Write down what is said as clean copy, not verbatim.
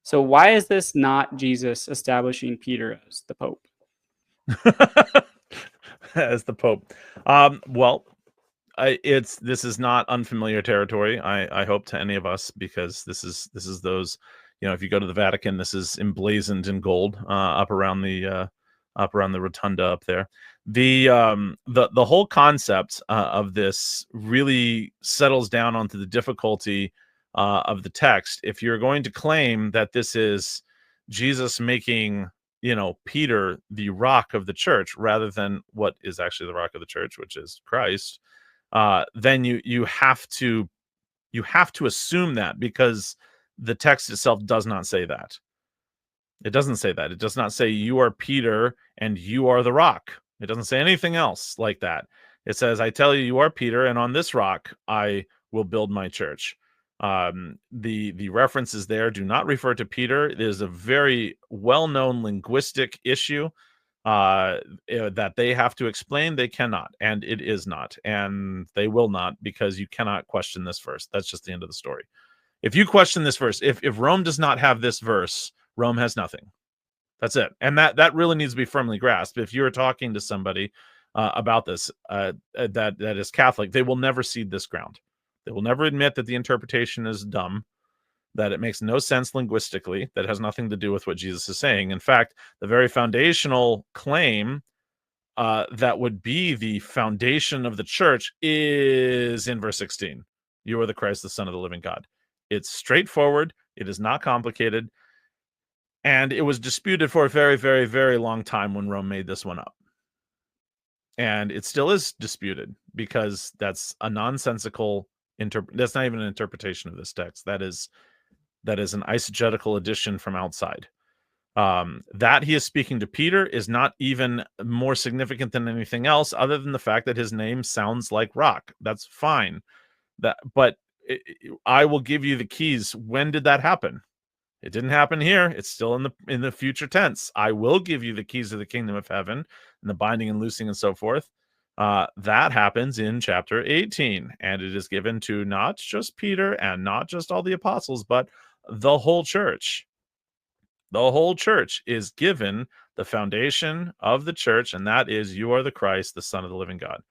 So why is this not Jesus establishing Peter as the Pope? As the Pope. Well, this is not unfamiliar territory. I hope to any of us, because this is those, if you go to the Vatican, this is emblazoned in gold up around the rotunda up there. The whole concept of this really settles down onto the difficulty of the text. If you're going to claim that this is Jesus making Peter the rock of the church rather than what is actually the rock of the church, which is Christ, then you have to assume that, because the text itself does not say that. It doesn't say that. It does not say you are Peter and you are the rock. It doesn't say anything else like that. It says, I tell you, you are Peter, and on this rock I will build my church. The references there do not refer to Peter. It is a very well-known linguistic issue that they have to explain. They cannot, and it is not, and they will not, because you cannot question this verse. That's just the end of the story. If you question this verse, if Rome does not have this verse, Rome has nothing. That's it. And that really needs to be firmly grasped. If you're talking to somebody about this that is Catholic, they will never cede this ground. They will never admit that the interpretation is dumb, that it makes no sense linguistically, that it has nothing to do with what Jesus is saying. In fact, the very foundational claim that would be the foundation of the church is in verse 16. You are the Christ, the Son of the living God. It's straightforward. It is not complicated. And it was disputed for a very, very, very long time when Rome made this one up. And it still is disputed, because that's a nonsensical that's not even an interpretation of this text. That is an eisegetical addition from outside. That he is speaking to Peter is not even more significant than anything else, other than the fact that his name sounds like rock. That's fine. But I will give you the keys. When did that happen? It didn't happen here. It's still in the future tense. I will give you the keys of the kingdom of heaven, and the binding and loosing and so forth. That happens in chapter 18, and it is given to not just Peter and not just all the apostles, but the whole church. The whole church is given the foundation of the church, and that is, you are the Christ, the Son of the living God.